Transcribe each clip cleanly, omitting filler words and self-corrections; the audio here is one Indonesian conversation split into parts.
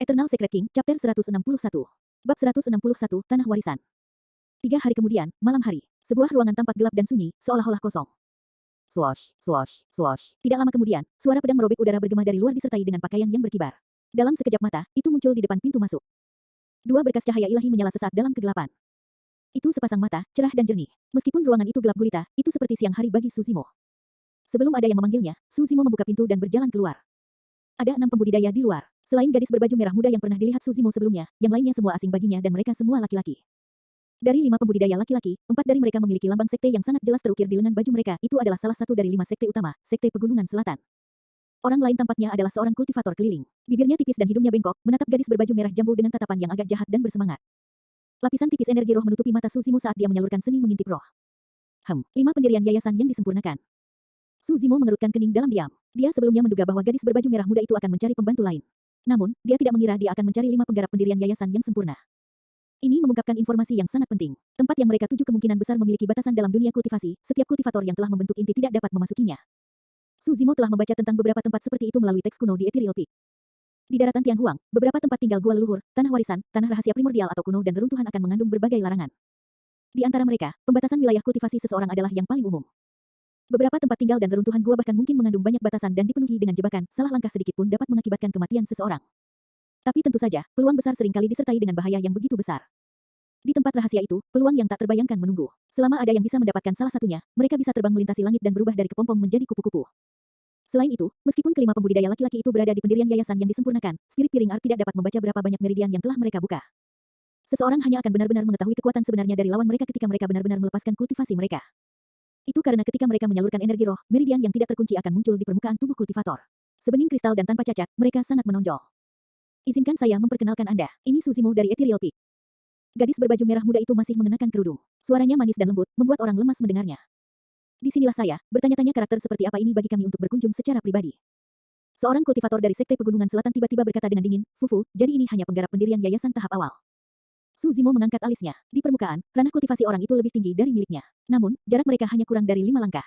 Eternal Secret King, Chapter 161. Bab 161, Tanah Warisan. 3 hari kemudian, malam hari. Sebuah ruangan tampak gelap dan sunyi, seolah-olah kosong. Swosh, swosh, swosh. Tidak lama kemudian, suara pedang merobek udara bergema dari luar disertai dengan pakaian yang berkibar. Dalam sekejap mata, itu muncul di depan pintu masuk. Dua berkas cahaya ilahi menyala sesaat dalam kegelapan. Itu sepasang mata, cerah dan jernih. Meskipun ruangan itu gelap gulita, itu seperti siang hari bagi Suzimo. Sebelum ada yang memanggilnya, Suzimo membuka pintu dan berjalan keluar. Ada 6 pembudidaya di luar. Selain gadis berbaju merah muda yang pernah dilihat Suzimo sebelumnya, yang lainnya semua asing baginya dan mereka semua laki-laki. Dari 5 pembudidaya laki-laki, 4 dari mereka memiliki lambang sekte yang sangat jelas terukir di lengan baju mereka. Itu adalah salah satu dari 5 sekte utama, sekte Pegunungan Selatan. Orang lain tampaknya adalah seorang kultivator keliling. Bibirnya tipis dan hidungnya bengkok, menatap gadis berbaju merah jambu dengan tatapan yang agak jahat dan bersemangat. Lapisan tipis energi roh menutupi mata Suzimo saat dia menyalurkan seni mengintip roh. 5 pendirian yayasan yang disempurnakan. Suzimo mengerutkan kening dalam diam. Dia sebelumnya menduga bahwa gadis berbaju merah muda itu akan mencari pembantu lain. Namun, dia tidak mengira dia akan mencari 5 penggarap pendirian yayasan yang sempurna. Ini mengungkapkan informasi yang sangat penting. Tempat yang mereka tuju kemungkinan besar memiliki batasan dalam dunia kultivasi. Setiap kultivator yang telah membentuk inti tidak dapat memasukinya. Suzimo telah membaca tentang beberapa tempat seperti itu melalui teks kuno di Ethereal Peak. Di daratan Tianhuang, beberapa tempat tinggal gua leluhur, tanah warisan, tanah rahasia primordial atau kuno dan reruntuhan akan mengandung berbagai larangan. Di antara mereka, pembatasan wilayah kultivasi seseorang adalah yang paling umum. Beberapa tempat tinggal dan reruntuhan gua bahkan mungkin mengandung banyak batasan dan dipenuhi dengan jebakan, salah langkah sedikit pun dapat mengakibatkan kematian seseorang. Tapi tentu saja, peluang besar seringkali disertai dengan bahaya yang begitu besar. Di tempat rahasia itu, peluang yang tak terbayangkan menunggu. Selama ada yang bisa mendapatkan salah satunya, mereka bisa terbang melintasi langit dan berubah dari kepompong menjadi kupu-kupu. Selain itu, meskipun kelima pembudidaya laki-laki itu berada di pendirian yayasan yang disempurnakan, spirit piring art tidak dapat membaca berapa banyak meridian yang telah mereka buka. Seseorang hanya akan benar-benar mengetahui kekuatan sebenarnya dari lawan mereka ketika mereka benar-benar melepaskan kultivasi mereka. Itu karena ketika mereka menyalurkan energi roh, meridian yang tidak terkunci akan muncul di permukaan tubuh kultivator. Sebening kristal dan tanpa cacat, mereka sangat menonjol. Izinkan saya memperkenalkan Anda. Ini Suzimo dari Ethereal Peak. Gadis berbaju merah muda itu masih mengenakan kerudung. Suaranya manis dan lembut, membuat orang lemas mendengarnya. Disinilah saya, bertanya-tanya karakter seperti apa ini bagi kami untuk berkunjung secara pribadi. Seorang kultivator dari Sekte Pegunungan Selatan tiba-tiba berkata dengan dingin, Fufu, jadi ini hanya penggarap pendirian yayasan tahap awal. Suzimo mengangkat alisnya. Di permukaan, ranah kultivasi orang itu lebih tinggi dari miliknya. Namun, jarak mereka hanya kurang dari 5 langkah.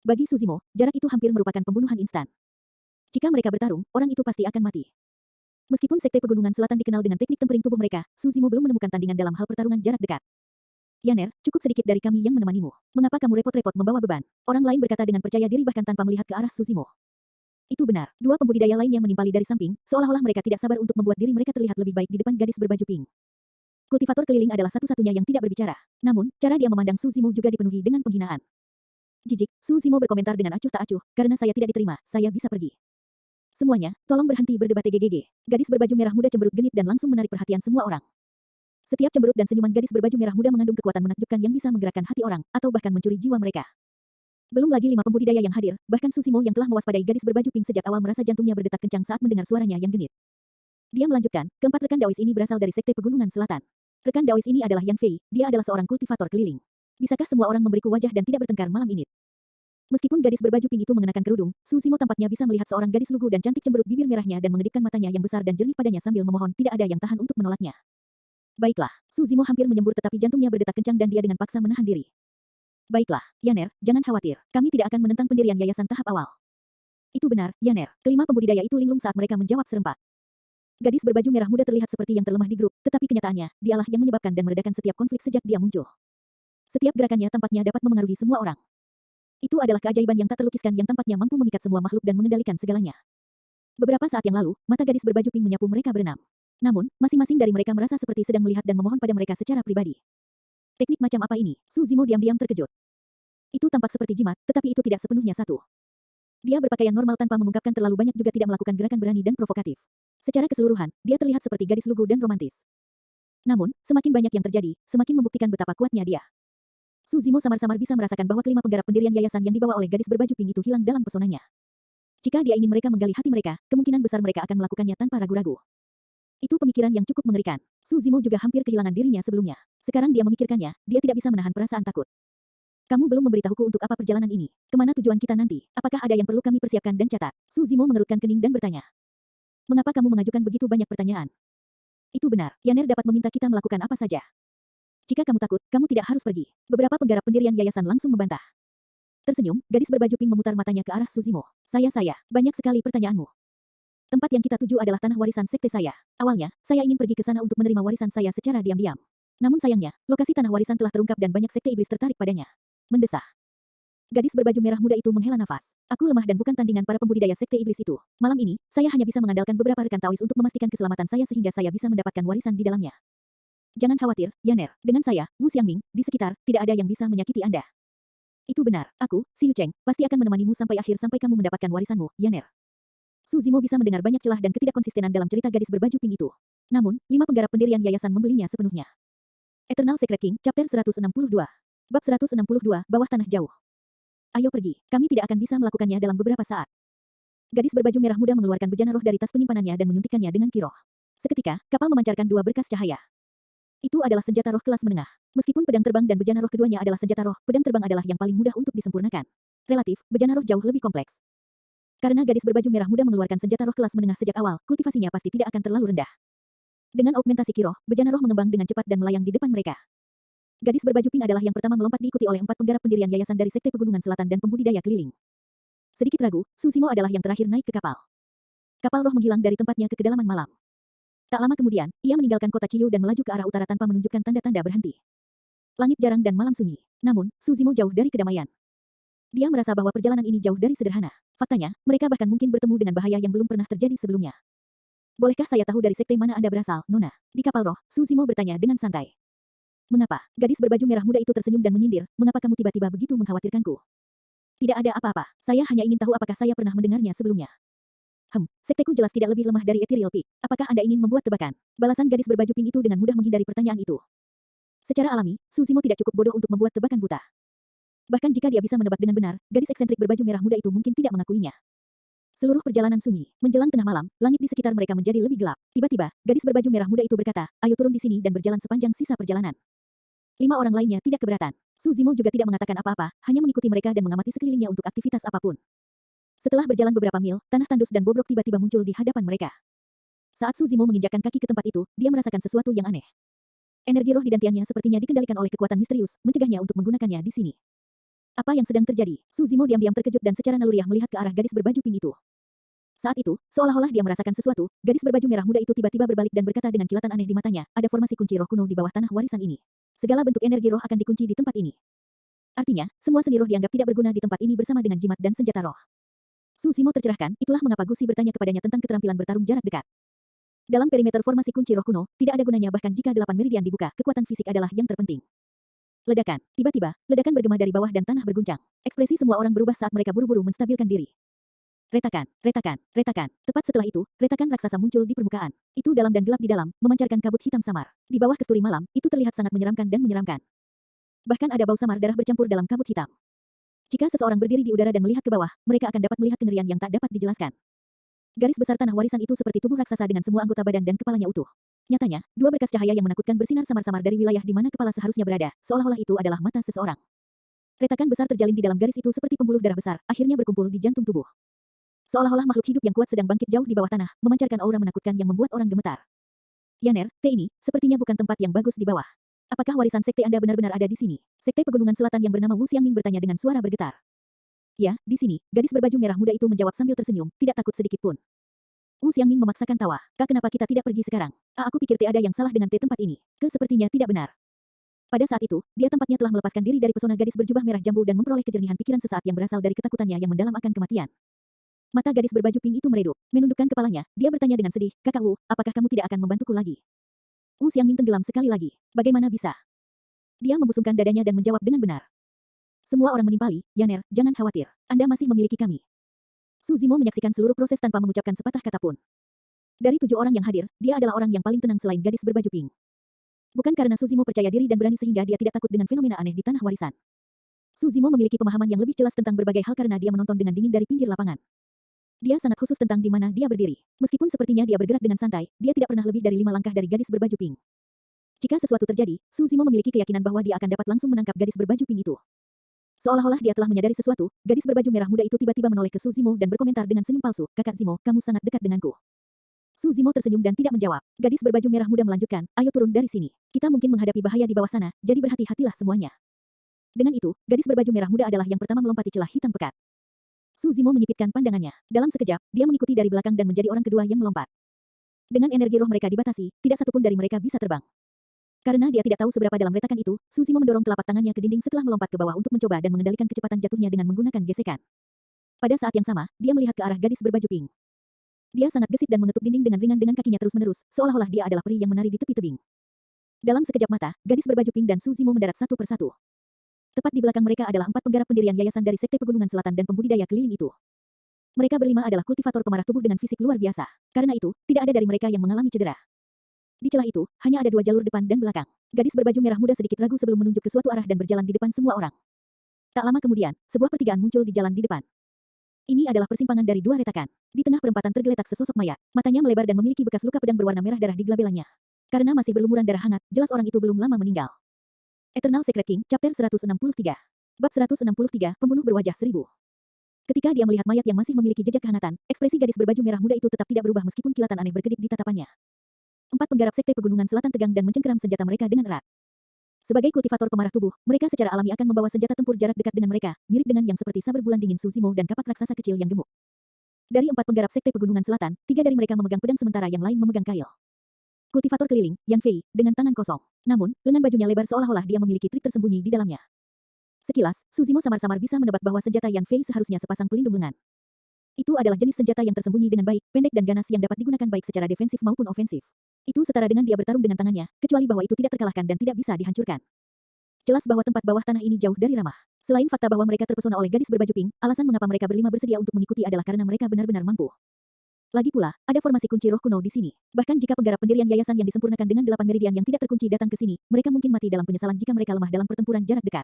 Bagi Suzimo, jarak itu hampir merupakan pembunuhan instan. Jika mereka bertarung, orang itu pasti akan mati. Meskipun Sekte Pegunungan Selatan dikenal dengan teknik tempering tubuh mereka, Suzimo belum menemukan tandingan dalam hal pertarungan jarak dekat. Yaner, cukup sedikit dari kami yang menemanimu. Mengapa kamu repot-repot membawa beban? Orang lain berkata dengan percaya diri bahkan tanpa melihat ke arah Suzimo. Itu benar. 2 pembudidaya lain yang menimpali dari samping, seolah-olah mereka tidak sabar untuk membuat diri mereka terlihat lebih baik di depan gadis berbaju pink. Kultivator keliling adalah satu-satunya yang tidak berbicara. Namun, cara dia memandang Suzimo juga dipenuhi dengan penghinaan. Jijik, Suzimo berkomentar dengan acuh tak acuh, karena saya tidak diterima, saya bisa pergi. Semuanya, tolong berhenti berdebat TGGG. Gadis berbaju merah muda cemberut genit dan langsung menarik perhatian semua orang. Setiap cemberut dan senyuman gadis berbaju merah muda mengandung kekuatan menakjubkan yang bisa menggerakkan hati orang, atau bahkan mencuri jiwa mereka. Belum lagi 5 pembudidaya yang hadir, bahkan Suzimo yang telah mewaspadai gadis berbaju pink sejak awal merasa jantungnya berdetak kencang saat mendengar suaranya yang genit. Dia melanjutkan, keempat rekan Daois ini berasal dari Sekte Pegunungan Selatan. Rekan Daois ini adalah Yan Fei, dia adalah seorang kultivator keliling. Bisakah semua orang memberiku wajah dan tidak bertengkar malam ini? Meskipun gadis berbaju pink itu mengenakan kerudung, Suzimo tampaknya bisa melihat seorang gadis lugu dan cantik cemberut bibir merahnya dan mengedipkan matanya yang besar dan jernih padanya sambil memohon, tidak ada yang tahan untuk menolaknya. Baiklah, Suzimo hampir menyembur tetapi jantungnya berdetak kencang dan dia dengan paksa menahan diri. Baiklah, Yaner, jangan khawatir, kami tidak akan menentang pendirian yayasan tahap awal. Itu benar, Yaner. Kelima pembudidaya itu linglung saat mereka menjawab serempak. Gadis berbaju merah muda terlihat seperti yang terlemah di grup, tetapi kenyataannya, dialah yang menyebabkan dan meredakan setiap konflik sejak dia muncul. Setiap gerakannya tampaknya dapat memengaruhi semua orang. Itu adalah keajaiban yang tak terlukiskan yang tampaknya mampu memikat semua makhluk dan mengendalikan segalanya. Beberapa saat yang lalu, mata gadis berbaju pink menyapu mereka berenam. Namun, masing-masing dari mereka merasa seperti sedang melihat dan memohon pada mereka secara pribadi. Teknik macam apa ini? Suzimo diam-diam terkejut. Itu tampak seperti jimat, tetapi itu tidak sepenuhnya satu. Dia berpakaian normal tanpa mengungkapkan terlalu banyak juga tidak melakukan gerakan berani dan provokatif. Secara keseluruhan, dia terlihat seperti gadis lugu dan romantis. Namun, semakin banyak yang terjadi, semakin membuktikan betapa kuatnya dia. Suzimo samar-samar bisa merasakan bahwa kelima penggarap pendirian yayasan yang dibawa oleh gadis berbaju pink itu hilang dalam pesonanya. Jika dia ingin mereka menggali hati mereka, kemungkinan besar mereka akan melakukannya tanpa ragu-ragu. Itu pemikiran yang cukup mengerikan. Suzimo juga hampir kehilangan dirinya sebelumnya. Sekarang dia memikirkannya, dia tidak bisa menahan perasaan takut. Kamu belum memberitahuku untuk apa perjalanan ini. Kemana tujuan kita nanti? Apakah ada yang perlu kami persiapkan dan catat? Suzimo mengerutkan kening dan bertanya. Mengapa kamu mengajukan begitu banyak pertanyaan? Itu benar, Yaner dapat meminta kita melakukan apa saja. Jika kamu takut, kamu tidak harus pergi. Beberapa penggarap pendirian yayasan langsung membantah. Tersenyum, gadis berbaju pink memutar matanya ke arah Suzimo. Saya, banyak sekali pertanyaanmu. Tempat yang kita tuju adalah tanah warisan sekte saya. Awalnya, saya ingin pergi ke sana untuk menerima warisan saya secara diam-diam. Namun sayangnya, lokasi tanah warisan telah terungkap dan banyak sekte iblis tertarik padanya. Mendesah. Gadis berbaju merah muda itu menghela nafas. Aku lemah dan bukan tandingan para pembudidaya sekte iblis itu. Malam ini, saya hanya bisa mengandalkan beberapa rekan Taois untuk memastikan keselamatan saya sehingga saya bisa mendapatkan warisan di dalamnya. Jangan khawatir, Yaner. Dengan saya, Wu Xiangming, di sekitar, tidak ada yang bisa menyakiti Anda. Itu benar. Aku, Si Yu Cheng, pasti akan menemanimu sampai akhir sampai kamu mendapatkan warisanmu, Yaner. Su Zimo bisa mendengar banyak celah dan ketidakkonsistenan dalam cerita gadis berbaju pink itu. Namun, 5 penggarap pendirian yayasan membelinya sepenuhnya. Eternal Secret King, Chapter 162. Bab 162, Bawah Tanah Jauh. Ayo pergi, kami tidak akan bisa melakukannya dalam beberapa saat. Gadis berbaju merah muda mengeluarkan bejana roh dari tas penyimpanannya dan menyuntikkannya dengan kiroh. Seketika, kapal memancarkan 2 berkas cahaya. Itu adalah senjata roh kelas menengah. Meskipun pedang terbang dan bejana roh keduanya adalah senjata roh, pedang terbang adalah yang paling mudah untuk disempurnakan. Relatif, bejana roh jauh lebih kompleks. Karena gadis berbaju merah muda mengeluarkan senjata roh kelas menengah sejak awal, kultivasinya pasti tidak akan terlalu rendah. Dengan augmentasi kiroh, bejana roh mengembang dengan cepat dan melayang di depan mereka. Gadis berbaju pink adalah yang pertama melompat diikuti oleh 4 penggarap pendirian yayasan dari Sekte Pegunungan Selatan dan pembudidaya keliling. Sedikit ragu, Susimo adalah yang terakhir naik ke kapal. Kapal roh menghilang dari tempatnya ke kedalaman malam. Tak lama kemudian, ia meninggalkan kota Ciyu dan melaju ke arah utara tanpa menunjukkan tanda-tanda berhenti. Langit jarang dan malam sunyi. Namun, Susimo jauh dari kedamaian. Dia merasa bahwa perjalanan ini jauh dari sederhana. Faktanya, mereka bahkan mungkin bertemu dengan bahaya yang belum pernah terjadi sebelumnya. Bolehkah saya tahu dari sekte mana Anda berasal, Nona? Di kapal roh, Susimo bertanya dengan santai. Mengapa? Gadis berbaju merah muda itu tersenyum dan menyindir, mengapa kamu tiba-tiba begitu mengkhawatirkanku? Tidak ada apa-apa, saya hanya ingin tahu apakah saya pernah mendengarnya sebelumnya. Sekteku jelas tidak lebih lemah dari Ethereal Peak. Apakah Anda ingin membuat tebakan? Balasan gadis berbaju pink itu dengan mudah menghindari pertanyaan itu. Secara alami, Susimo tidak cukup bodoh untuk membuat tebakan buta. Bahkan jika dia bisa menebak dengan benar, gadis eksentrik berbaju merah muda itu mungkin tidak mengakuinya. Seluruh perjalanan sunyi. Menjelang tengah malam, langit di sekitar mereka menjadi lebih gelap. Tiba-tiba, gadis berbaju merah muda itu berkata, ayo turun di sini dan berjalan sepanjang sisa perjalanan. 5 orang lainnya tidak keberatan. Susimo juga tidak mengatakan apa-apa, hanya mengikuti mereka dan mengamati sekelilingnya untuk aktivitas apapun. Setelah berjalan beberapa mil, tanah tandus dan bobrok tiba-tiba muncul di hadapan mereka. Saat Susimo menginjakkan kaki ke tempat itu, dia merasakan sesuatu yang aneh. Energi roh di dantiannya sepertinya dikendalikan oleh kekuatan misterius, mencegahnya untuk menggunakannya di sini. Apa yang sedang terjadi? Susimo diam-diam terkejut dan secara naluriah melihat ke arah gadis berbaju pink itu. Saat itu, seolah-olah dia merasakan sesuatu, gadis berbaju merah muda itu tiba-tiba berbalik dan berkata dengan kilatan aneh di matanya, ada formasi kunci roh kuno di bawah tanah warisan ini. Segala bentuk energi roh akan dikunci di tempat ini. Artinya, semua seni roh dianggap tidak berguna di tempat ini bersama dengan jimat dan senjata roh. Susimo tercerahkan, itulah mengapa Gusi bertanya kepadanya tentang keterampilan bertarung jarak dekat. Dalam perimeter formasi kunci roh kuno, tidak ada gunanya bahkan jika 8 meridian dibuka, kekuatan fisik adalah yang terpenting. Ledakan. Tiba-tiba, ledakan bergema dari bawah dan tanah berguncang. Ekspresi semua orang berubah saat mereka buru-buru menstabilkan diri. Retakan, retakan, retakan. Tepat setelah itu, retakan raksasa muncul di permukaan. Itu dalam dan gelap di dalam, memancarkan kabut hitam samar. Di bawah kesturi malam, itu terlihat sangat menyeramkan dan menyeramkan. Bahkan ada bau samar darah bercampur dalam kabut hitam. Jika seseorang berdiri di udara dan melihat ke bawah, mereka akan dapat melihat kengerian yang tak dapat dijelaskan. Garis besar tanah warisan itu seperti tubuh raksasa dengan semua anggota badan dan kepalanya utuh. Nyatanya, 2 berkas cahaya yang menakutkan bersinar samar-samar dari wilayah di mana kepala seharusnya berada, seolah-olah itu adalah mata seseorang. Retakan besar terjalin di dalam garis itu seperti pembuluh darah besar, akhirnya berkumpul di jantung tubuh. Seolah-olah makhluk hidup yang kuat sedang bangkit jauh di bawah tanah, memancarkan aura menakutkan yang membuat orang gemetar. Yaner, ini, sepertinya bukan tempat yang bagus di bawah. Apakah warisan sekte Anda benar-benar ada di sini? Sekte Pegunungan Selatan yang bernama Wu Xiangming bertanya dengan suara bergetar. Ya, di sini, gadis berbaju merah muda itu menjawab sambil tersenyum, tidak takut sedikit pun. Wu Xiangming memaksakan tawa. Kak, kenapa kita tidak pergi sekarang? Aku pikir ada yang salah dengan tempat ini. Sepertinya tidak benar. Pada saat itu, dia tampaknya telah melepaskan diri dari pesona gadis berjubah merah jambu dan memperoleh kejernihan pikiran sesaat yang berasal dari ketakutannya yang mendalam akan kematian. Mata gadis berbaju pink itu meredup. Menundukkan kepalanya, dia bertanya dengan sedih, Kakak Wu, apakah kamu tidak akan membantuku lagi? Wu Xiangming tenggelam sekali lagi. Bagaimana bisa? Dia membusungkan dadanya dan menjawab dengan benar. Semua orang menimpali, Yaner, jangan khawatir. Anda masih memiliki kami. Susimo menyaksikan seluruh proses tanpa mengucapkan sepatah kata pun. Dari 7 orang yang hadir, dia adalah orang yang paling tenang selain gadis berbaju pink. Bukan karena Susimo percaya diri dan berani sehingga dia tidak takut dengan fenomena aneh di tanah warisan. Susimo memiliki pemahaman yang lebih jelas tentang berbagai hal karena dia menonton dengan dingin dari pinggir lapangan. Dia sangat khusus tentang di mana dia berdiri. Meskipun sepertinya dia bergerak dengan santai, dia tidak pernah lebih dari 5 langkah dari gadis berbaju pink. Jika sesuatu terjadi, Susimo memiliki keyakinan bahwa dia akan dapat langsung menangkap gadis berbaju pink itu. Seolah-olah dia telah menyadari sesuatu, gadis berbaju merah muda itu tiba-tiba menoleh ke Susimo dan berkomentar dengan senyum palsu, Kakak Zimo, kamu sangat dekat denganku. Susimo tersenyum dan tidak menjawab. Gadis berbaju merah muda melanjutkan, ayo turun dari sini. Kita mungkin menghadapi bahaya di bawah sana, jadi berhati-hatilah semuanya. Dengan itu, gadis berbaju merah muda adalah yang pertama melompati celah hitam pekat. Su Zimo menyipitkan pandangannya. Dalam sekejap, dia mengikuti dari belakang dan menjadi orang kedua yang melompat. Dengan energi roh mereka dibatasi, tidak satupun dari mereka bisa terbang. Karena dia tidak tahu seberapa dalam retakan itu, Su Zimo mendorong telapak tangannya ke dinding setelah melompat ke bawah untuk mencoba dan mengendalikan kecepatan jatuhnya dengan menggunakan gesekan. Pada saat yang sama, dia melihat ke arah gadis berbaju pink. Dia sangat gesit dan mengetuk dinding dengan ringan dengan kakinya terus-menerus, seolah-olah dia adalah peri yang menari di tepi tebing. Dalam sekejap mata, gadis berbaju pink dan Su Zimo mendarat satu persatu. Tepat di belakang mereka adalah 4 penggarap pendirian yayasan dari Sekte Pegunungan Selatan dan pembudidaya keliling itu. Mereka berlima adalah kultivator pemarah tubuh dengan fisik luar biasa. Karena itu, tidak ada dari mereka yang mengalami cedera. Di celah itu, hanya ada 2 jalur depan dan belakang. Gadis berbaju merah muda sedikit ragu sebelum menunjuk ke suatu arah dan berjalan di depan semua orang. Tak lama kemudian, sebuah pertigaan muncul di jalan di depan. Ini adalah persimpangan dari 2 retakan. Di tengah perempatan tergeletak sesosok mayat. Matanya melebar dan memiliki bekas luka pedang berwarna merah darah di gelabelannya. Karena masih berlumuran darah hangat, jelas orang itu belum lama meninggal. Eternal Secret King, Chapter 163. Bab 163, Pembunuh Berwajah 1000. Ketika dia melihat mayat yang masih memiliki jejak kehangatan, ekspresi gadis berbaju merah muda itu tetap tidak berubah meskipun kilatan aneh berkedip di tatapannya. 4 penggarap Sekte Pegunungan Selatan tegang dan mencengkeram senjata mereka dengan erat. Sebagai kultivator pemarah tubuh, mereka secara alami akan membawa senjata tempur jarak dekat dengan mereka, mirip dengan yang seperti saber bulan dingin Su Zimo dan kapak raksasa kecil yang gemuk. Dari 4 penggarap Sekte Pegunungan Selatan, 3 dari mereka memegang pedang sementara yang lain memegang kail. Kultivator keliling, Yan Fei, dengan tangan kosong. Namun, lengan bajunya lebar seolah-olah dia memiliki trik tersembunyi di dalamnya. Sekilas, Su Zimo samar-samar bisa menebak bahwa senjata Yan Fei seharusnya sepasang pelindung lengan. Itu adalah jenis senjata yang tersembunyi dengan baik, pendek dan ganas yang dapat digunakan baik secara defensif maupun ofensif. Itu setara dengan dia bertarung dengan tangannya, kecuali bahwa itu tidak terkalahkan dan tidak bisa dihancurkan. Jelas bahwa tempat bawah tanah ini jauh dari ramah. Selain fakta bahwa mereka terpesona oleh gadis berbaju pink, alasan mengapa mereka berlima bersedia untuk mengikuti adalah karena mereka benar-benar mampu. Lagi pula, ada formasi kunci roh kuno di sini. Bahkan jika penggarap pendirian yayasan yang disempurnakan dengan 8 meridian yang tidak terkunci datang ke sini, mereka mungkin mati dalam penyesalan jika mereka lemah dalam pertempuran jarak dekat.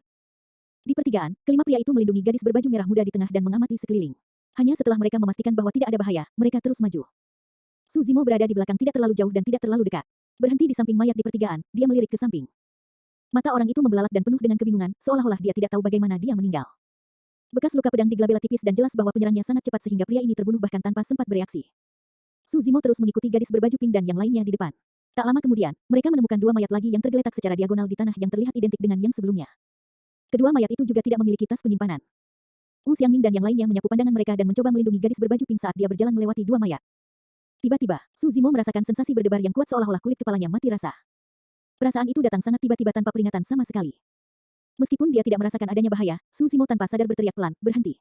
Di pertigaan, kelima pria itu melindungi gadis berbaju merah muda di tengah dan mengamati sekeliling. Hanya setelah mereka memastikan bahwa tidak ada bahaya, mereka terus maju. Su Zimo berada di belakang tidak terlalu jauh dan tidak terlalu dekat. Berhenti di samping mayat di pertigaan, dia melirik ke samping. Mata orang itu membelalak dan penuh dengan kebingungan, seolah-olah dia tidak tahu bagaimana dia meninggal. Bekas luka pedang di glabella tipis dan jelas bahwa penyerangnya sangat cepat sehingga pria ini terbunuh bahkan tanpa sempat bereaksi. Su Zimo terus mengikuti gadis berbaju pink dan yang lainnya di depan. Tak lama kemudian, mereka menemukan 2 mayat lagi yang tergeletak secara diagonal di tanah yang terlihat identik dengan yang sebelumnya. Kedua mayat itu juga tidak memiliki tas penyimpanan. Wu Xiangning dan yang lainnya menyapu pandangan mereka dan mencoba melindungi gadis berbaju pink saat dia berjalan melewati 2 mayat. Tiba-tiba, Su Zimo merasakan sensasi berdebar yang kuat seolah-olah kulit kepalanya mati rasa. Perasaan itu datang sangat tiba-tiba tanpa peringatan sama sekali. Meskipun dia tidak merasakan adanya bahaya, Su Zimo tanpa sadar berteriak pelan, berhenti.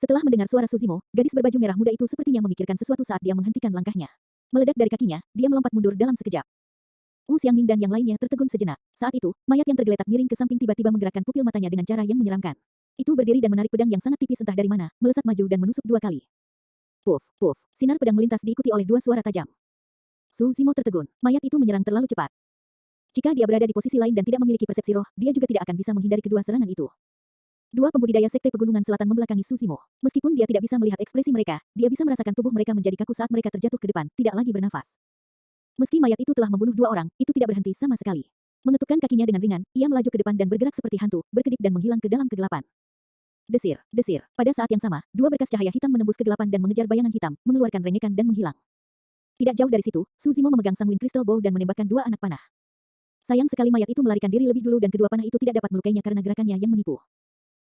Setelah mendengar suara Su Zimo, gadis berbaju merah muda itu sepertinya memikirkan sesuatu saat dia menghentikan langkahnya. Meledak dari kakinya, dia melompat mundur dalam sekejap. Wu Xiangning dan yang lainnya tertegun sejenak. Saat itu, mayat yang tergeletak miring ke samping tiba-tiba menggerakkan pupil matanya dengan cara yang menyeramkan. Itu berdiri dan menarik pedang yang sangat tipis entah dari mana, melesat maju dan menusuk 2 kali. Puff, puff, sinar pedang melintas diikuti oleh 2 suara tajam. Su Zimo tertegun, mayat itu menyerang terlalu cepat. Jika dia berada di posisi lain dan tidak memiliki persepsi roh, dia juga tidak akan bisa menghindari kedua serangan itu. 2 pembudidaya Sekte Pegunungan Selatan membelakangi Su Zimo. Meskipun dia tidak bisa melihat ekspresi mereka, dia bisa merasakan tubuh mereka menjadi kaku saat mereka terjatuh ke depan, tidak lagi bernafas. Meski mayat itu telah membunuh 2 orang, itu tidak berhenti sama sekali. Mengetukkan kakinya dengan ringan, ia melaju ke depan dan bergerak seperti hantu, berkedip dan menghilang ke dalam kegelapan. Desir, desir. Pada saat yang sama, 2 berkas cahaya hitam menembus kegelapan dan mengejar bayangan hitam, mengeluarkan rengekan dan menghilang. Tidak jauh dari situ, Su Zimo memegang Sanguine Crystal Bow dan menembakkan 2 anak panah. Sayang sekali mayat itu melarikan diri lebih dulu dan kedua panah itu tidak dapat melukainya karena gerakannya yang menipu.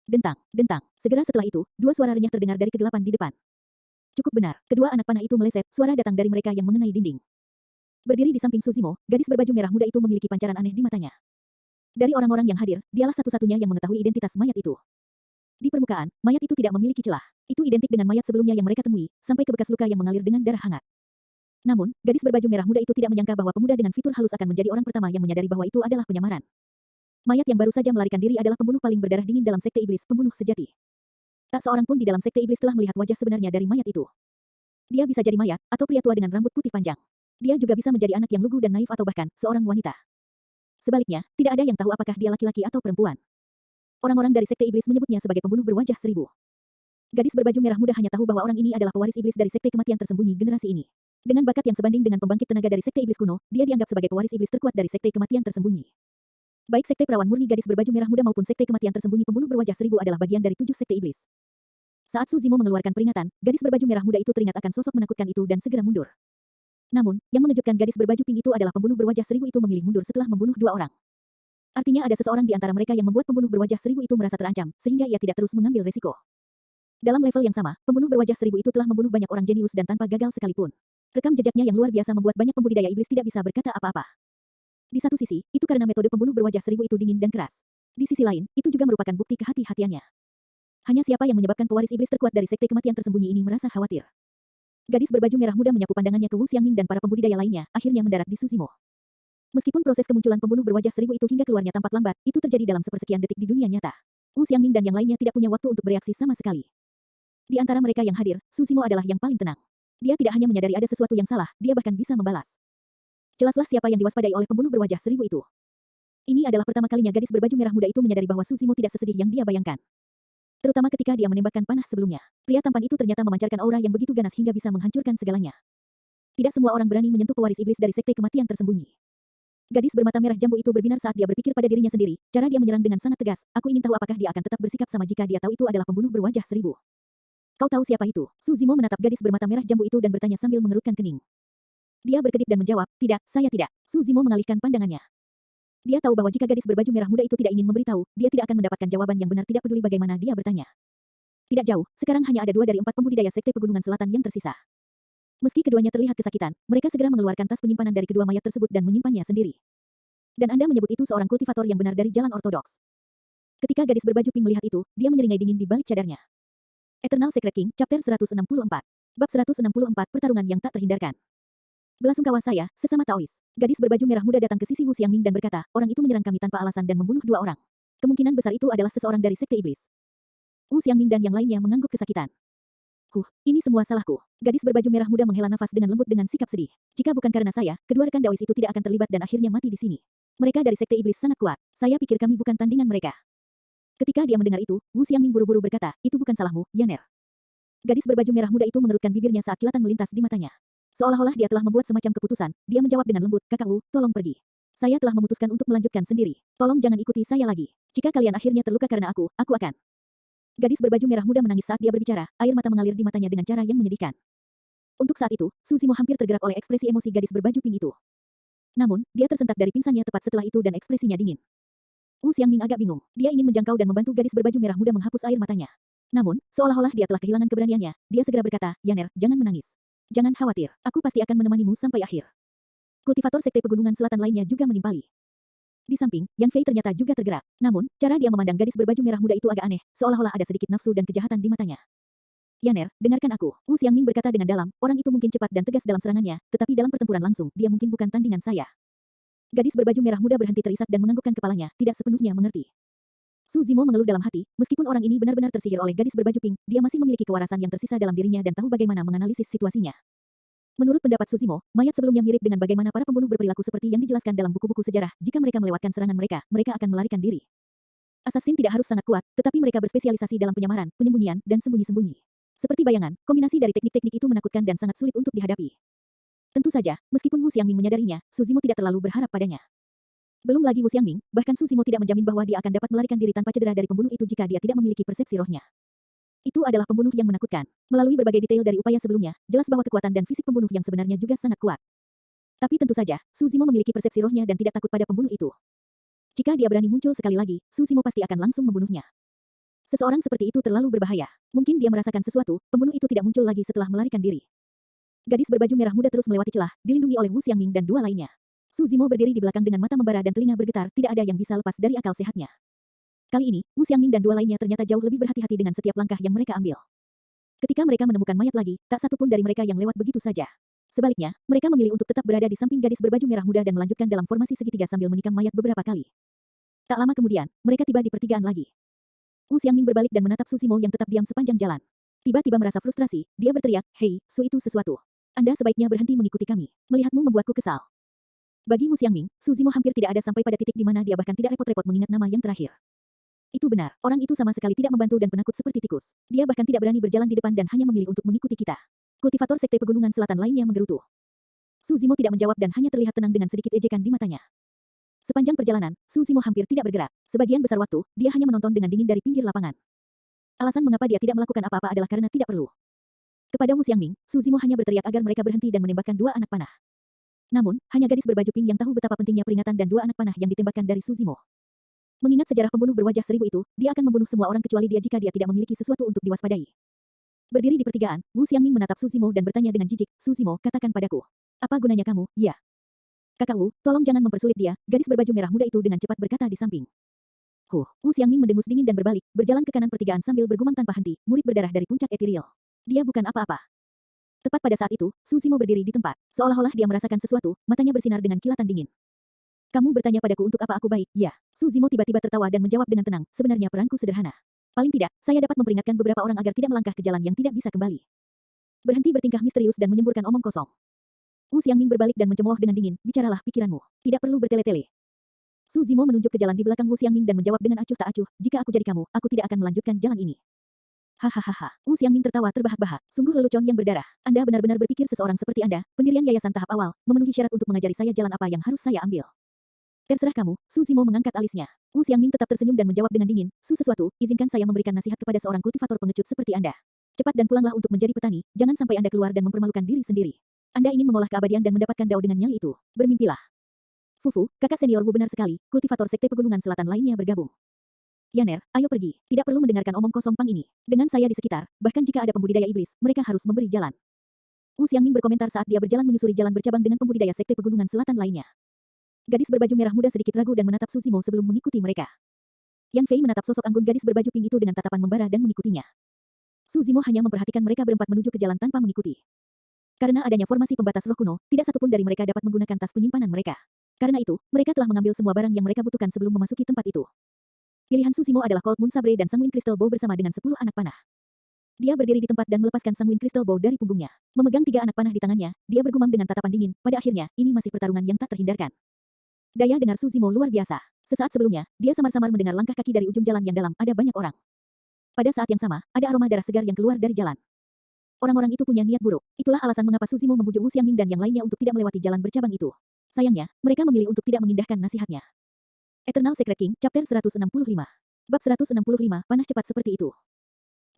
Dentang, dentang. Segera setelah itu, 2 suara renyah terdengar dari kegelapan di depan. Cukup benar, kedua anak panah itu meleset, suara datang dari mereka yang mengenai dinding. Berdiri di samping Su Zimo, gadis berbaju merah muda itu memiliki pancaran aneh di matanya. Dari orang-orang yang hadir, dialah satu-satunya yang mengetahui identitas mayat itu. Di permukaan, mayat itu tidak memiliki celah. Itu identik dengan mayat sebelumnya yang mereka temui, sampai ke bekas luka yang mengalir dengan darah hangat. Namun, gadis berbaju merah muda itu tidak menyangka bahwa pemuda dengan fitur halus akan menjadi orang pertama yang menyadari bahwa itu adalah penyamaran. Mayat yang baru saja melarikan diri adalah pembunuh paling berdarah dingin dalam Sekte Iblis, pembunuh sejati. Tak seorang pun di dalam Sekte Iblis telah melihat wajah sebenarnya dari mayat itu. Dia bisa jadi mayat, atau pria tua dengan rambut putih panjang. Dia juga bisa menjadi anak yang lugu dan naif atau bahkan, seorang wanita. Sebaliknya, tidak ada yang tahu apakah dia laki-laki atau perempuan. Orang-orang dari Sekte Iblis menyebutnya sebagai pembunuh berwajah 1000. Gadis berbaju merah muda hanya tahu bahwa orang ini adalah pewaris iblis dari Sekte Kematian tersembunyi generasi ini. Dengan bakat yang sebanding dengan pembangkit tenaga dari Sekte Iblis kuno, dia dianggap sebagai pewaris iblis terkuat dari Sekte Kematian tersembunyi. Baik Sekte Perawan Murni Gadis Berbaju Merah Muda maupun Sekte Kematian Tersembunyi Pembunuh Berwajah 1000 adalah bagian dari 7 Sekte Iblis. Saat Su Zimo mengeluarkan peringatan, gadis berbaju merah muda itu teringat akan sosok menakutkan itu dan segera mundur. Namun, yang mengejutkan gadis berbaju pink itu adalah pembunuh berwajah 1000 itu memilih mundur setelah membunuh 2 orang. Artinya ada seseorang di antara mereka yang membuat pembunuh berwajah 1000 itu merasa terancam, sehingga ia tidak terus mengambil resiko. Dalam level yang sama, pembunuh berwajah 1000 itu telah membunuh banyak orang jenius dan tanpa gagal sekalipun. Rekam jejaknya yang luar biasa membuat banyak pembudidaya iblis tidak bisa berkata apa-apa. Di satu sisi, itu karena metode pembunuh berwajah 1000 itu dingin dan keras. Di sisi lain, itu juga merupakan bukti kehati-hatiannya. Hanya siapa yang menyebabkan pewaris iblis terkuat dari sekte kematian tersembunyi ini merasa khawatir. Gadis berbaju merah muda menyapu pandangannya ke Wu Xiangming dan para pembudidaya lainnya, akhirnya mendarat di Susimo. Meskipun proses kemunculan pembunuh berwajah 1000 itu hingga keluarnya tampak lambat, itu terjadi dalam sepersekian detik di dunia nyata. Wu Xiangming dan yang lainnya tidak punya waktu untuk bereaksi sama sekali. Di antara mereka yang hadir, Susimo adalah yang paling tenang. Dia tidak hanya menyadari ada sesuatu yang salah, dia bahkan bisa membalas. Jelaslah siapa yang diwaspadai oleh pembunuh berwajah 1000 itu. Ini adalah pertama kalinya gadis berbaju merah muda itu menyadari bahwa Susimo tidak sesedih yang dia bayangkan. Terutama ketika dia menembakkan panah sebelumnya. Pria tampan itu ternyata memancarkan aura yang begitu ganas hingga bisa menghancurkan segalanya. Tidak semua orang berani menyentuh pewaris iblis dari sekte kematian tersembunyi. Gadis bermata merah jambu itu berbinar saat dia berpikir pada dirinya sendiri. Cara dia menyerang dengan sangat tegas. Aku ingin tahu apakah dia akan tetap bersikap sama jika dia tahu itu adalah pembunuh berwajah 1000. Kau tahu siapa itu? Suzimo menatap gadis bermata merah jambu itu dan bertanya sambil mengerutkan kening. Dia berkedip dan menjawab, tidak, saya tidak. Suzimo mengalihkan pandangannya. Dia tahu bahwa jika gadis berbaju merah muda itu tidak ingin memberitahu, dia tidak akan mendapatkan jawaban yang benar tidak peduli bagaimana dia bertanya. Tidak jauh, sekarang hanya ada 2 dari 4 pembudidaya sekte pegunungan selatan yang tersisa. Meski keduanya terlihat kesakitan, mereka segera mengeluarkan tas penyimpanan dari kedua mayat tersebut dan menyimpannya sendiri. Dan Anda menyebut itu seorang kultivator yang benar dari jalan ortodoks. Ketika gadis berbaju pink melihat itu, dia menyeringai dingin di balik cadarnya. Eternal Secret King, Chapter 164. Bab 164 Pertarungan yang tak terhindarkan. Belasungkawa saya, sesama Taois. Gadis berbaju merah muda datang ke sisi Wu Xiangming dan berkata, orang itu menyerang kami tanpa alasan dan membunuh 2 orang. Kemungkinan besar itu adalah seseorang dari sekte iblis. Wu Xiangming dan yang lainnya mengangguk kesakitan. Ini semua salahku. Gadis berbaju merah muda menghela nafas dengan lembut dengan sikap sedih. Jika bukan karena saya, kedua rekan Daois itu tidak akan terlibat dan akhirnya mati di sini. Mereka dari sekte iblis sangat kuat. Saya pikir kami bukan tandingan mereka. Ketika dia mendengar itu, Wu Xiangming buru-buru berkata, itu bukan salahmu, Yaner. Gadis berbaju merah muda itu mengerutkan bibirnya saat kilatan melintas di matanya. Seolah-olah dia telah membuat semacam keputusan, dia menjawab dengan lembut, Kakak Wu, tolong pergi. Saya telah memutuskan untuk melanjutkan sendiri. Tolong jangan ikuti saya lagi. Jika kalian akhirnya terluka karena aku akan. Gadis berbaju merah muda menangis saat dia berbicara, air mata mengalir di matanya dengan cara yang menyedihkan. Untuk saat itu, Susimo hampir tergerak oleh ekspresi emosi gadis berbaju pink itu. Namun, dia tersentak dari pingsannya tepat setelah itu dan ekspresinya dingin. Wu Xiangming agak bingung. Dia ingin menjangkau dan membantu gadis berbaju merah muda menghapus air matanya. Namun, seolah-olah dia telah kehilangan keberaniannya, dia segera berkata, Yaner, jangan menangis. Jangan khawatir, aku pasti akan menemanimu sampai akhir. Kultivator sekte pegunungan selatan lainnya juga menimpali. Di samping, Yan Fei ternyata juga tergerak. Namun, cara dia memandang gadis berbaju merah muda itu agak aneh, seolah-olah ada sedikit nafsu dan kejahatan di matanya. Yaner, dengarkan aku. Wu Xiangming berkata dengan dalam, orang itu mungkin cepat dan tegas dalam serangannya, tetapi dalam pertempuran langsung, dia mungkin bukan tandingan saya. Gadis berbaju merah muda berhenti terisak dan menganggukkan kepalanya, tidak sepenuhnya mengerti. Suzimo mengeluh dalam hati, meskipun orang ini benar-benar tersihir oleh gadis berbaju pink, dia masih memiliki kewarasan yang tersisa dalam dirinya dan tahu bagaimana menganalisis situasinya. Menurut pendapat Suzimo, mayat sebelumnya mirip dengan bagaimana para pembunuh berperilaku seperti yang dijelaskan dalam buku-buku sejarah, jika mereka melewatkan serangan mereka, mereka akan melarikan diri. Assassin tidak harus sangat kuat, tetapi mereka berspesialisasi dalam penyamaran, penyembunyian, dan sembunyi-sembunyi. Seperti bayangan, kombinasi dari teknik-teknik itu menakutkan dan sangat sulit untuk dihadapi. Tentu saja, meskipun Wu Xiangming menyadarinya, Suzimo tidak terlalu berharap padanya. Belum lagi Wu Xiangming, bahkan Susimo tidak menjamin bahwa dia akan dapat melarikan diri tanpa cedera dari pembunuh itu jika dia tidak memiliki persepsi rohnya. Itu adalah pembunuh yang menakutkan. Melalui berbagai detail dari upaya sebelumnya, jelas bahwa kekuatan dan fisik pembunuh yang sebenarnya juga sangat kuat. Tapi tentu saja, Suzimo memiliki persepsi rohnya dan tidak takut pada pembunuh itu. Jika dia berani muncul sekali lagi, Suzimo pasti akan langsung membunuhnya. Seseorang seperti itu terlalu berbahaya. Mungkin dia merasakan sesuatu, pembunuh itu tidak muncul lagi setelah melarikan diri. Gadis berbaju merah muda terus melewati celah, dilindungi oleh Wu Xiangming dan 2 lainnya. Suzimo berdiri di belakang dengan mata membara dan telinga bergetar, tidak ada yang bisa lepas dari akal sehatnya. Kali ini, Wu Xiangming dan 2 lainnya ternyata jauh lebih berhati-hati dengan setiap langkah yang mereka ambil. Ketika mereka menemukan mayat lagi, tak satu pun dari mereka yang lewat begitu saja. Sebaliknya, mereka memilih untuk tetap berada di samping gadis berbaju merah muda dan melanjutkan dalam formasi segitiga sambil menikam mayat beberapa kali. Tak lama kemudian, mereka tiba di pertigaan lagi. Wu Xiangming berbalik dan menatap Susimo yang tetap diam sepanjang jalan. Tiba-tiba merasa frustrasi, dia berteriak, "Hei, Su itu sesuatu. Anda sebaiknya berhenti mengikuti kami. Melihatmu membuatku kesal." Bagi Wu Xiangming, Suzimo hampir tidak ada sampai pada titik di mana dia bahkan tidak repot-repot mengingat nama yang terakhir. Itu benar, orang itu sama sekali tidak membantu dan penakut seperti tikus. Dia bahkan tidak berani berjalan di depan dan hanya memilih untuk mengikuti kita. Kultivator sekte pegunungan selatan lainnya menggerutu. Suzimo tidak menjawab dan hanya terlihat tenang dengan sedikit ejekan di matanya. Sepanjang perjalanan, Suzimo hampir tidak bergerak. Sebagian besar waktu, dia hanya menonton dengan dingin dari pinggir lapangan. Alasan mengapa dia tidak melakukan apa-apa adalah karena tidak perlu. Kepada Wu Xiangming, Suzimo hanya berteriak agar mereka berhenti dan menembakkan 2 anak panah. Namun, hanya gadis berbaju pink yang tahu betapa pentingnya peringatan dan 2 anak panah yang ditembakkan dari Suzimo. Mengingat sejarah pembunuh berwajah 1000 itu, dia akan membunuh semua orang kecuali dia jika dia tidak memiliki sesuatu untuk diwaspadai. Berdiri di pertigaan, Wu Xiangming menatap Su Zimo dan bertanya dengan jijik, Su Zimo, katakan padaku. Apa gunanya kamu? Ya. Kakak Wu, tolong jangan mempersulit dia, gadis berbaju merah muda itu dengan cepat berkata di samping. Wu Xiangming mendengus dingin dan berbalik, berjalan ke kanan pertigaan sambil bergumam tanpa henti, murid berdarah dari puncak etiril. Dia bukan apa-apa. Tepat pada saat itu, Su Zimo berdiri di tempat, seolah-olah dia merasakan sesuatu, matanya bersinar dengan kilatan dingin. Kamu bertanya padaku untuk apa aku baik, ya. Su Zimo tiba-tiba tertawa dan menjawab dengan tenang, sebenarnya peranku sederhana. Paling tidak, saya dapat memperingatkan beberapa orang agar tidak melangkah ke jalan yang tidak bisa kembali. Berhenti bertingkah misterius dan menyemburkan omong kosong. Wu Xiangming berbalik dan mencemooh dengan dingin, bicaralah pikiranmu. Tidak perlu bertele-tele. Su Zimo menunjuk ke jalan di belakang Wu Xiangming dan menjawab dengan acuh tak acuh, jika aku jadi kamu, aku tidak akan melanjutkan jalan ini. Hahaha. Wu Xiangming tertawa terbahak-bahak, sungguh lelucon yang berdarah. Anda benar-benar berpikir seseorang seperti Anda, pendirian yayasan tahap awal, memenuhi syarat untuk mengajari saya jalan apa yang harus saya ambil. Terserah kamu, Su Zimo mengangkat alisnya. Wu Xiangming tetap tersenyum dan menjawab dengan dingin, sesuatu, izinkan saya memberikan nasihat kepada seorang kultivator pengecut seperti Anda. Cepat dan pulanglah untuk menjadi petani, jangan sampai Anda keluar dan mempermalukan diri sendiri. Anda ingin mengolah keabadian dan mendapatkan dao dengan nyali itu. Bermimpilah. Fufu, kakak senior Wu benar sekali, kultivator sekte pegunungan selatan lainnya bergabung. Yaner, ayo pergi. Tidak perlu mendengarkan omong kosong Pang ini. Dengan saya di sekitar, bahkan jika ada pembudidaya iblis, mereka harus memberi jalan. Wu Xiangming berkomentar saat dia berjalan menyusuri jalan bercabang dengan pembudidaya sekte pegunungan selatan lainnya. Gadis berbaju merah muda sedikit ragu dan menatap Su Zimo sebelum mengikuti mereka. Yan Fei menatap sosok anggun gadis berbaju pink itu dengan tatapan membara dan mengikutinya. Su Zimo hanya memperhatikan mereka berempat menuju ke jalan tanpa mengikuti. Karena adanya formasi pembatas roh kuno, tidak satupun dari mereka dapat menggunakan tas penyimpanan mereka. Karena itu, mereka telah mengambil semua barang yang mereka butuhkan sebelum memasuki tempat itu. Pilihan Su Zimo adalah Cold Moon Sabre dan Sanguine Crystal Bow bersama dengan 10 anak panah. Dia berdiri di tempat dan melepaskan Sanguine Crystal Bow dari punggungnya. Memegang 3 anak panah di tangannya, dia bergumam dengan tatapan dingin, pada akhirnya, ini masih pertarungan yang tak terhindarkan. Daya dengar Su Zimo luar biasa. Sesaat sebelumnya, dia samar-samar mendengar langkah kaki dari ujung jalan yang dalam, ada banyak orang. Pada saat yang sama, ada aroma darah segar yang keluar dari jalan. Orang-orang itu punya niat buruk. Itulah alasan mengapa Su Zimo membujuk Wu Xiangming dan yang lainnya untuk tidak melewati jalan bercabang itu. Sayangnya, mereka memilih untuk tidak mengindahkan nasihatnya. Eternal Secret King, Chapter 165. Bab 165, panah cepat seperti itu.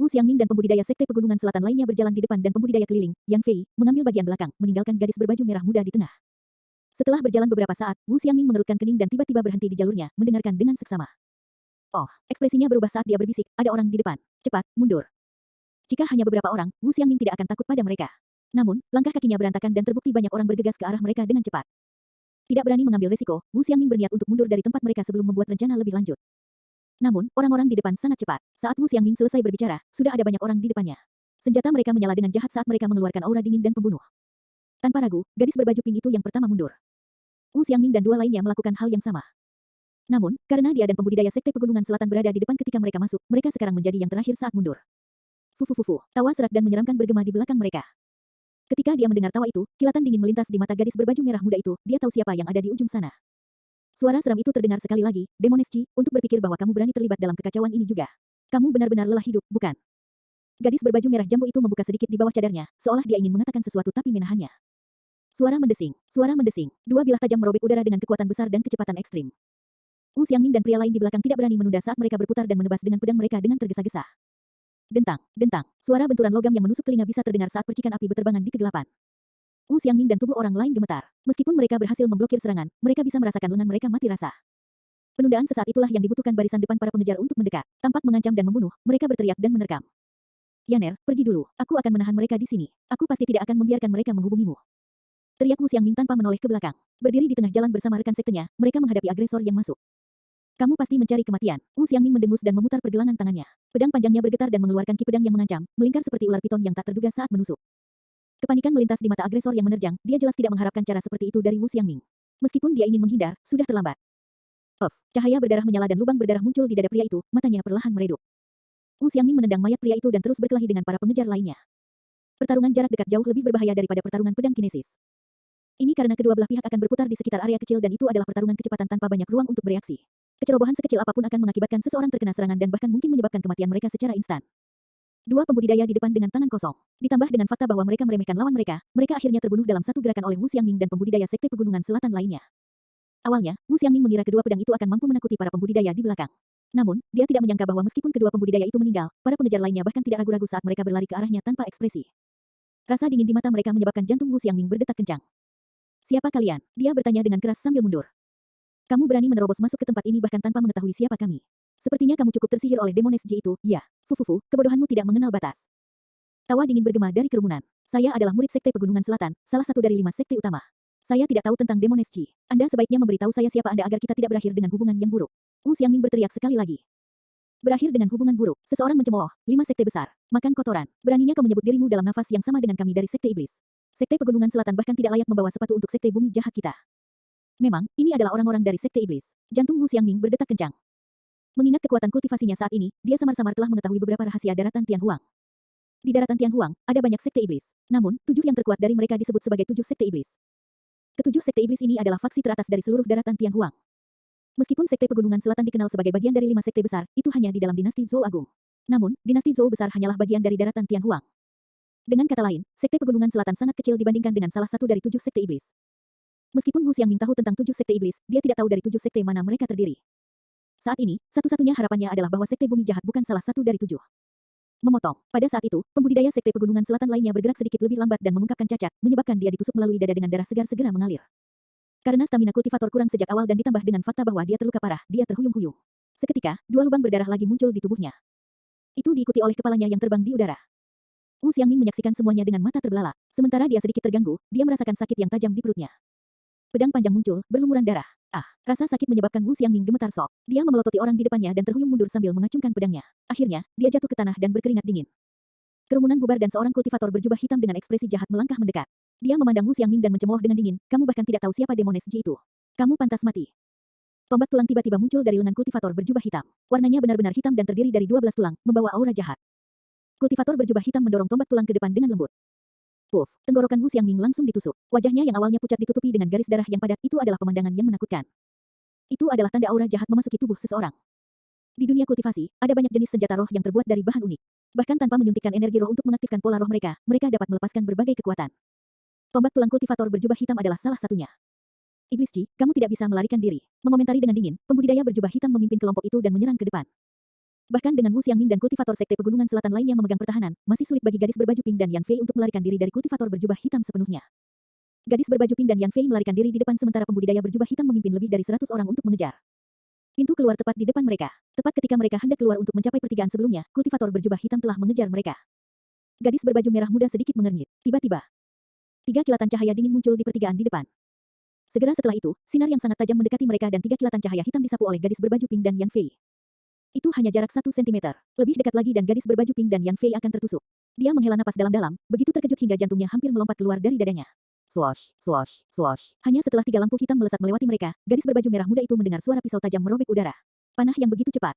Wu Xiangming dan pembudidaya sekte pegunungan selatan lainnya berjalan di depan dan pembudidaya keliling, Yan Fei, mengambil bagian belakang, meninggalkan gadis berbaju merah muda di tengah. Setelah berjalan beberapa saat, Wu Xiangming mengerutkan kening dan tiba-tiba berhenti di jalurnya, mendengarkan dengan seksama. Oh, ekspresinya berubah saat dia berbisik, ada orang di depan. Cepat, mundur. Jika hanya beberapa orang, Wu Xiangming tidak akan takut pada mereka. Namun, langkah kakinya berantakan dan terbukti banyak orang bergegas ke arah mereka dengan cepat. Tidak berani mengambil resiko, Wu Xiangming berniat untuk mundur dari tempat mereka sebelum membuat rencana lebih lanjut. Namun, orang-orang di depan sangat cepat. Saat Wu Xiangming selesai berbicara, sudah ada banyak orang di depannya. Senjata mereka menyala dengan jahat saat mereka mengeluarkan aura dingin dan pembunuh. Tanpa ragu, gadis berbaju pink itu yang pertama mundur. Wu Xiangming dan 2 lainnya melakukan hal yang sama. Namun, karena dia dan pembudidaya sekte pegunungan selatan berada di depan ketika mereka masuk, mereka sekarang menjadi yang terakhir saat mundur. Fufu, tawa serak dan menyeramkan bergema di belakang mereka. Ketika dia mendengar tawa itu, kilatan dingin melintas di mata gadis berbaju merah muda itu, dia tahu siapa yang ada di ujung sana. Suara seram itu terdengar sekali lagi, Demonesci, untuk berpikir bahwa kamu berani terlibat dalam kekacauan ini juga. Kamu benar-benar lelah hidup, bukan? Gadis berbaju merah jambu itu membuka sedikit di bawah cadarnya, seolah dia ingin mengatakan sesuatu tapi menahannya. Suara mendesing. 2 bilah tajam merobek udara dengan kekuatan besar dan kecepatan ekstrim. Wu Xiangming dan pria lain di belakang tidak berani menunda saat mereka berputar dan menebas dengan pedang mereka dengan tergesa-gesa. Dentang. Suara benturan logam yang menusuk telinga bisa terdengar saat percikan api berterbangan di kegelapan. Wu Xiangming dan tubuh orang lain gemetar. Meskipun mereka berhasil memblokir serangan, mereka bisa merasakan lengan mereka mati rasa. Penundaan sesaat itulah yang dibutuhkan barisan depan para pengejar untuk mendekat. Tampak mengancam dan membunuh, mereka berteriak dan menerkam. Yaner, pergi dulu. Aku akan menahan mereka di sini. Aku pasti tidak akan membiarkan mereka menghubungimu. Teriak Wu Xiangming tanpa menoleh ke belakang. Berdiri di tengah jalan bersama rekan sektenya, mereka menghadapi agresor yang masuk. Kamu pasti mencari kematian. Wu Xiangming mendengus dan memutar pergelangan tangannya. Pedang panjangnya bergetar dan mengeluarkan ki pedang yang mengancam, melingkar seperti ular piton yang tak terduga saat menusuk. Kepanikan melintas di mata agresor yang menerjang, dia jelas tidak mengharapkan cara seperti itu dari Wu Xiangming. Meskipun dia ingin menghindar, sudah terlambat. Cahaya berdarah menyala dan lubang berdarah muncul di dada pria itu, matanya perlahan meredup. Wu Xiangming menendang mayat pria itu dan terus berkelahi dengan para pengejar lainnya. Pertarungan jarak dekat jauh lebih berbahaya daripada pertarungan pedang kinesis. Ini karena kedua belah pihak akan berputar di sekitar area kecil dan itu adalah pertarungan kecepatan tanpa banyak ruang untuk bereaksi. Kecerobohan sekecil apapun akan mengakibatkan seseorang terkena serangan dan bahkan mungkin menyebabkan kematian mereka secara instan. 2 pembudidaya di depan dengan tangan kosong. Ditambah dengan fakta bahwa mereka meremehkan lawan mereka, mereka akhirnya terbunuh dalam satu gerakan oleh Wu Xiangming dan pembudidaya sekte pegunungan selatan lainnya. Awalnya, Wu Xiangming mengira kedua pedang itu akan mampu menakuti para pembudidaya di belakang. Namun, dia tidak menyangka bahwa meskipun kedua pembudidaya itu meninggal, para pengejar lainnya bahkan tidak ragu-ragu saat mereka berlari ke arahnya tanpa ekspresi. Rasa dingin di mata mereka menyebabkan jantung Wu Xiangming berdetak kencang. Siapa kalian? Dia bertanya dengan keras sambil mundur. Kamu berani menerobos masuk ke tempat ini bahkan tanpa mengetahui siapa kami. Sepertinya kamu cukup tersihir oleh Demonesci itu, ya. Fufufu, kebodohanmu tidak mengenal batas. Tawa dingin bergema dari kerumunan. Saya adalah murid Sekte Pegunungan Selatan, salah satu dari 5 sekte utama. Saya tidak tahu tentang Demon SG. Anda sebaiknya memberitahu saya siapa Anda agar kita tidak berakhir dengan hubungan yang buruk. Wu Xiangming berteriak sekali lagi. Berakhir dengan hubungan buruk. Seseorang mencemooh. 5 sekte besar. Makan kotoran. Beraninya kau menyebut dirimu dalam nafas yang sama dengan kami dari Sekte Iblis. Sekte Pegunungan Selatan bahkan tidak layak membawa sepatu untuk Sekte Bumi Jahat kita. Memang, ini adalah orang-orang dari Sekte Iblis. Jantung Wu Xiangming berdetak kencang. Mengingat kekuatan kultivasinya saat ini, dia samar-samar telah mengetahui beberapa rahasia daratan Tianhuang. Di daratan Tianhuang, ada banyak sekte iblis. Namun, 7 yang terkuat dari mereka disebut sebagai 7 sekte iblis. Ketujuh sekte iblis ini adalah faksi teratas dari seluruh daratan Tianhuang. Meskipun sekte Pegunungan Selatan dikenal sebagai bagian dari 5 sekte besar, itu hanya di dalam dinasti Zhou Agung. Namun, dinasti Zhou besar hanyalah bagian dari daratan Tianhuang. Dengan kata lain, sekte Pegunungan Selatan sangat kecil dibandingkan dengan salah satu dari 7 sekte iblis. Meskipun Wu Xiangming tahu tentang 7 sekte iblis, dia tidak tahu dari 7 sekte mana mereka terdiri. Saat ini, satu-satunya harapannya adalah bahwa sekte Bumi Jahat bukan salah satu dari 7. Memotong. Pada saat itu, pembudidaya sekte Pegunungan Selatan lainnya bergerak sedikit lebih lambat dan mengungkapkan cacat, menyebabkan dia ditusuk melalui dada dengan darah segar segera mengalir. Karena stamina kultivator kurang sejak awal dan ditambah dengan fakta bahwa dia terluka parah, dia terhuyung-huyung. Seketika, 2 lubang berdarah lagi muncul di tubuhnya. Itu diikuti oleh kepalanya yang terbang di udara. Wu Xiangming menyaksikan semuanya dengan mata terbelalak. Sementara dia sedikit terganggu, dia merasakan sakit yang tajam di perutnya. Pedang panjang muncul, berlumuran darah. Rasa sakit menyebabkan Wu Xiangming gemetar sok. Dia memelototi orang di depannya dan terhuyung mundur sambil mengacungkan pedangnya. Akhirnya, dia jatuh ke tanah dan berkeringat dingin. Kerumunan bubar dan seorang kultivator berjubah hitam dengan ekspresi jahat melangkah mendekat. Dia memandang Wu Xiangming dan mencemooh dengan dingin, kamu bahkan tidak tahu siapa Demon SG itu. Kamu pantas mati. Tombak tulang tiba-tiba muncul dari lengan kultivator berjubah hitam. Warnanya benar-benar hitam dan terdiri dari 12 tulang, membawa aura jahat. Kultivator berjubah hitam mendorong tombak tulang ke depan dengan lembut. Puff, tenggorokan Wu Xiangming langsung ditusuk. Wajahnya yang awalnya pucat ditutupi dengan garis darah yang padat, itu adalah pemandangan yang menakutkan. Itu adalah tanda aura jahat memasuki tubuh seseorang. Di dunia kultivasi, ada banyak jenis senjata roh yang terbuat dari bahan unik. Bahkan tanpa menyuntikkan energi roh untuk mengaktifkan pola roh mereka, mereka dapat melepaskan berbagai kekuatan. Tombak tulang kultivator berjubah hitam adalah salah satunya. Iblis Ji, kamu tidak bisa melarikan diri. Mengomentari dengan dingin, pembudidaya berjubah hitam memimpin kelompok itu dan menyerang ke depan. Bahkan dengan Wu Xiangming dan kultivator sekte Pegunungan Selatan lainnya memegang pertahanan, masih sulit bagi gadis berbaju pink dan Yan Fei untuk melarikan diri dari kultivator berjubah hitam sepenuhnya. Gadis berbaju pink dan Yan Fei melarikan diri di depan sementara pembudidaya berjubah hitam memimpin lebih dari 100 orang untuk mengejar. Pintu keluar tepat di depan mereka. Tepat ketika mereka hendak keluar untuk mencapai pertigaan sebelumnya, kultivator berjubah hitam telah mengejar mereka. Gadis berbaju merah muda sedikit mengernyit. Tiba-tiba, 3 kilatan cahaya dingin muncul di pertigaan di depan. Segera setelah itu, sinar yang sangat tajam mendekati mereka dan 3 kilatan cahaya hitam disapu oleh gadis berbaju pink dan Yan Fei. Itu hanya jarak 1 sentimeter. Lebih dekat lagi dan gadis berbaju pink dan Yan Fei akan tertusuk. Dia menghela napas dalam-dalam, begitu terkejut hingga jantungnya hampir melompat keluar dari dadanya. Swash, swash, swash. Hanya setelah 3 lampu hitam melesat melewati mereka, gadis berbaju merah muda itu mendengar suara pisau tajam merobek udara. Panah yang begitu cepat.